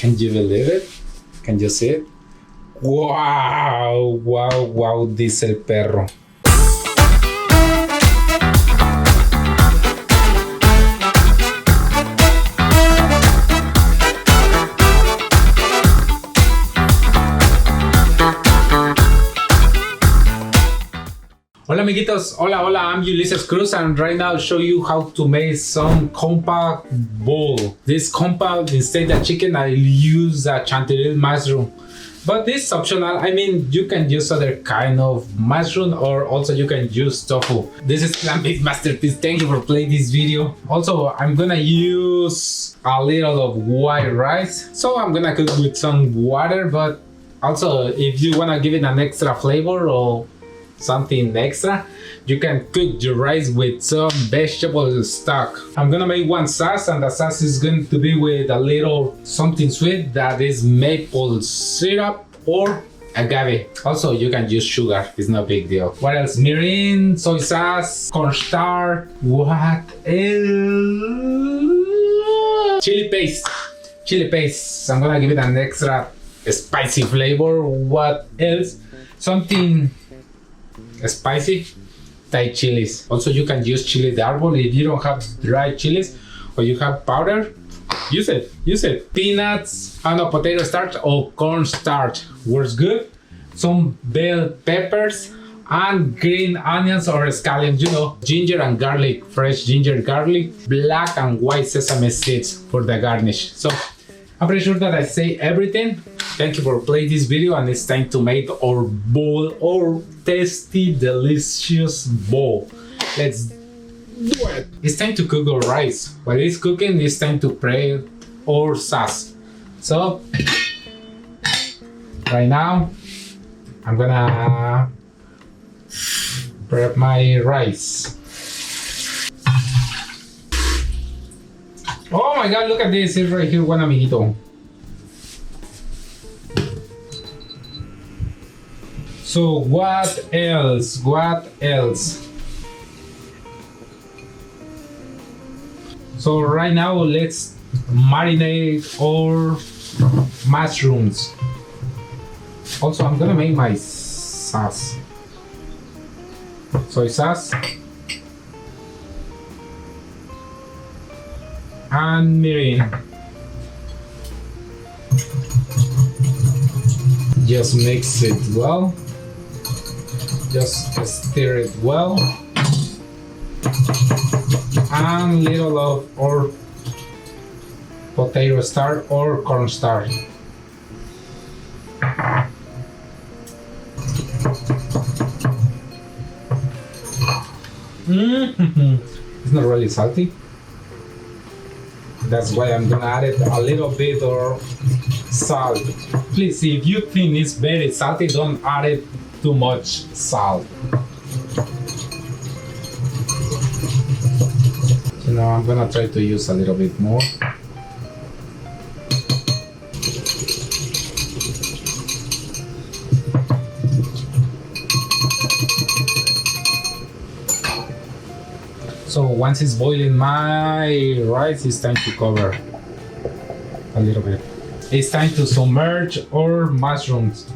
Can you believe it? Can you see it? Wow, wow, wow, dice el perro. Hola amiguitos, hola, I'm Ulises Cruz, and right now I'll show you how to make some Kung Pao Bowl. This Kung Pao, instead of chicken, I'll use a chanterelle mushroom. But this is optional. I mean, you can use other kind of mushroom, or also you can use tofu. This is plant-based masterpiece. Thank you for playing this video. Also, I'm gonna use a little of white rice. So I'm gonna cook with some water, but also if you wanna give it an extra flavor or something extra, you can cook your rice with some vegetable stock. I'm gonna make one sauce, and the sauce is going to be with a little something sweet that is maple syrup or agave. Also, you can use sugar, it's no big deal. What else? Mirin, soy sauce, cornstarch. What else? Chili paste. I'm gonna give it an extra spicy flavor. What else? Something spicy, Thai chilies. Also, you can use chili de árbol if you don't have dry chilies or you have powder. Use it. Peanuts, potato starch or corn starch works good. Some bell peppers and green onions or scallions. You know, ginger and garlic, fresh ginger, garlic, black and white sesame seeds for the garnish. So I'm pretty sure that I say everything. Thank you for playing this video, and it's time to make our bowl, our tasty, delicious bowl. Let's do it. It's time to cook our rice. While it's cooking, it's time to prepare our sauce. So right now, I'm gonna prep my rice. Oh my God, look at this, it's right here, one amiguito. So what else? So right now let's marinate our mushrooms. Also, I'm gonna make my sauce. Soy sauce and mirin. Just mix it well. Just stir it well. And little of our potato starch or corn starch. It's not really salty. That's why I'm gonna add it a little bit of salt. Please, if you think it's very salty, don't add it too much salt. You know, I'm gonna try to use a little bit more. So once it's boiling my rice, it's time to cover a little bit. It's time to submerge our mushrooms.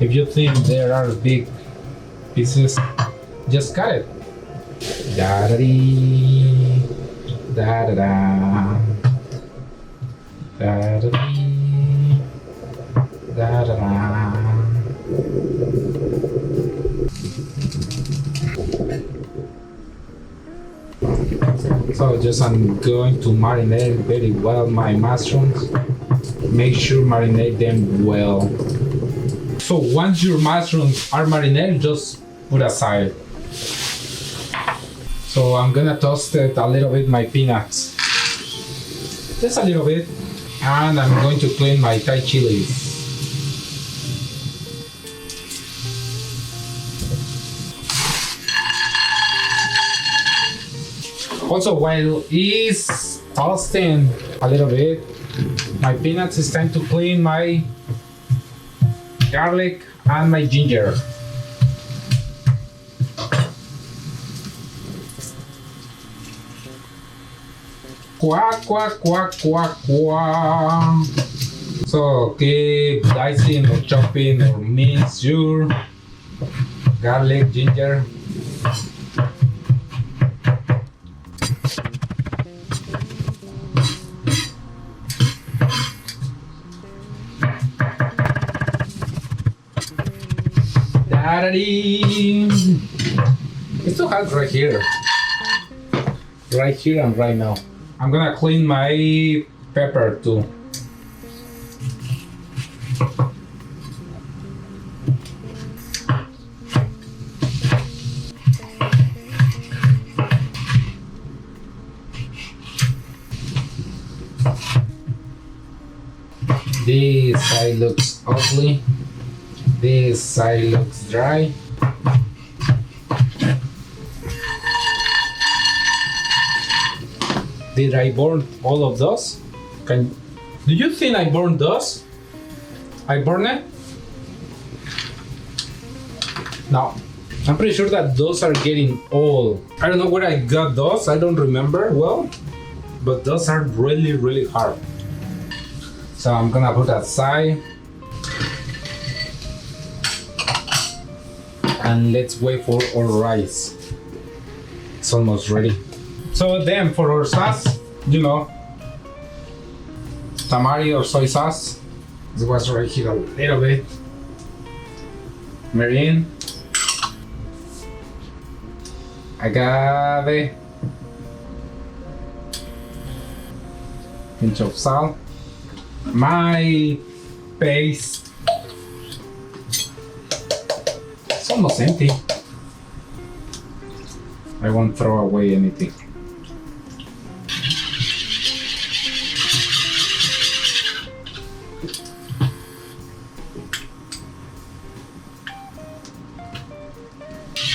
If you think there are big pieces, just cut it. Da-da-dee, da-da-da, da-da-dee, da-da-da. So just I'm going to marinate very well my mushrooms. Make sure marinate them well. So once your mushrooms are marinated, just put aside. So I'm gonna toast it a little bit my peanuts. Just a little bit. And I'm going to clean my Thai chilies. Also, while it's toasting a little bit, my peanuts, it's time to clean my garlic and my ginger. Quack, quack, quack, quack, quack. So keep dicing or chopping or mince your garlic, ginger. It's too hot right here. Right here and right now. I'm gonna clean my pepper too. This side looks ugly. This side looks dry. Did I burn all of those? Do you think I burned those? I burned it? No. I'm pretty sure that those are getting old. I don't know where I got those. I don't remember well. But those are really, really hard. So I'm gonna put that aside. And let's wait for our rice. It's almost ready. So then for our sauce, you know, tamari or soy sauce. This was right here a little bit. Marine. Agave. Pinch of salt. My paste. It's almost empty. I won't throw away anything.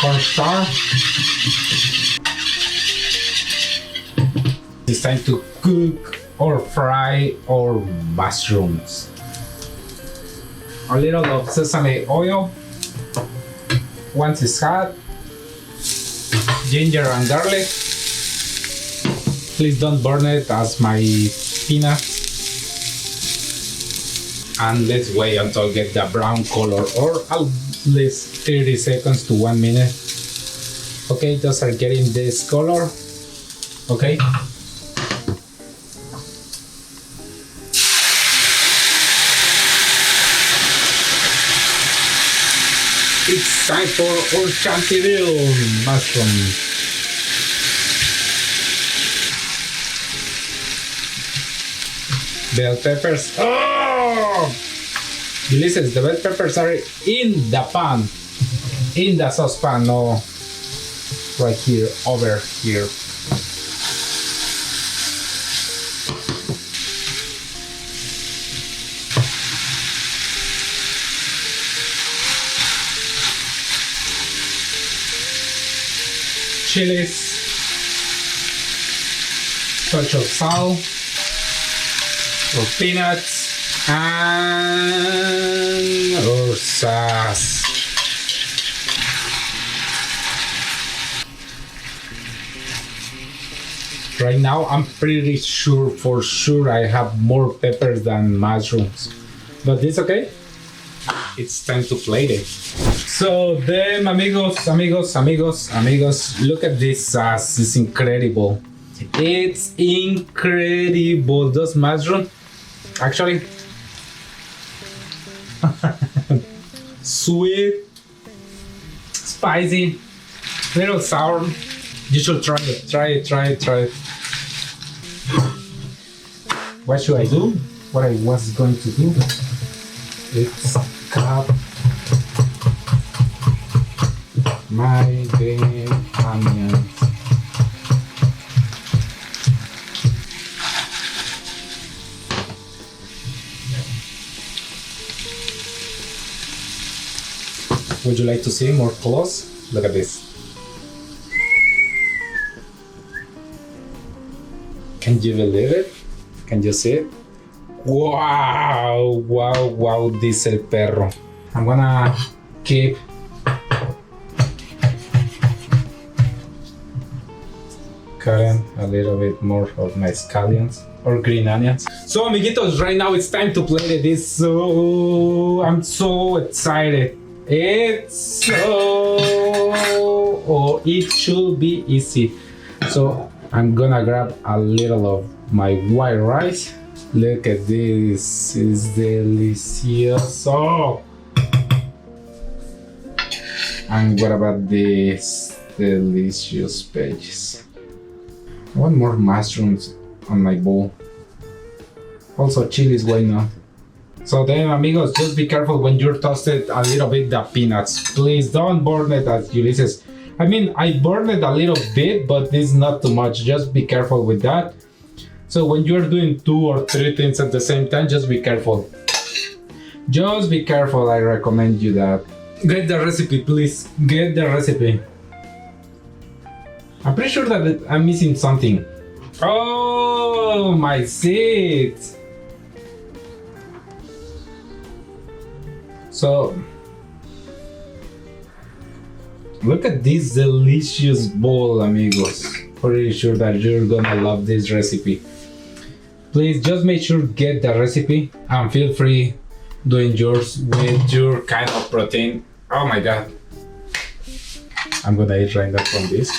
Cornstarch. It's time to cook or fry our mushrooms. A little of sesame oil. Once it's hot, ginger and garlic. Please don't burn it as my peanuts. And let's wait until I get the brown color, or at least 30 seconds to 1 minute. Okay, those are getting this color. Okay. It's time for our chanterelle mushroom. Bell peppers. Oh! Delicious. The bell peppers are in the pan. In the saucepan, no right here, over here. Chilies, touch of salt, or peanuts, and our sauce. Right now, I'm pretty sure, for sure, I have more peppers than mushrooms, but it's okay. It's time to plate it. So then, amigos, look at this sauce. It's incredible. It's incredible. Those mushrooms, actually, sweet, spicy, little sour. You should try it. Try it. What should I do? What I was going to do? It's cut my big onions. Would you like to see more close? Look at this. Can you believe it? Can you see it? Wow, dice el perro. I'm gonna keep cutting a little bit more of my scallions. or green onions. So amiguitos, right now it's time to play this. So I'm so excited. It should be easy. So I'm gonna grab a little of my white rice. Look at this, it's delicious. Oh, and what about this delicious veggies? I want more mushrooms on my bowl. Also chilies, why not? So then amigos, just be careful when you're toasted a little bit the peanuts. Please don't burn it as Ulysses. I mean, I burned it a little bit, but it's not too much. Just be careful with that. So when you're doing 2 or 3 things at the same time, just be careful. Just be careful, I recommend you that. Get the recipe, please. Get the recipe. I'm pretty sure that I'm missing something. Oh, my seeds. So, look at this delicious bowl, amigos. Pretty sure that you're gonna love this recipe. Please just make sure get the recipe and feel free doing yours with your kind of protein. Oh my god. I'm gonna eat right now from this.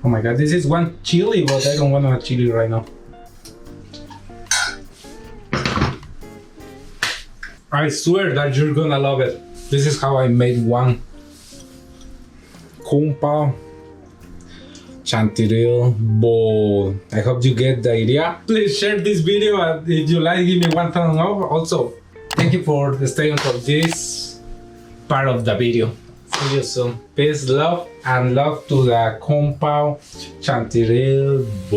Oh my god, this is one chili, but I don't want a chili right now. I swear that you're gonna love it. This is how I made one Kung Pao Chantilly bowl. I hope you get the idea. Please share this video, and if you like, give me one thumbs up. Also, thank you for staying until this part of the video. See you soon. Peace, love, and love to the Kung Pao Chantilly bowl.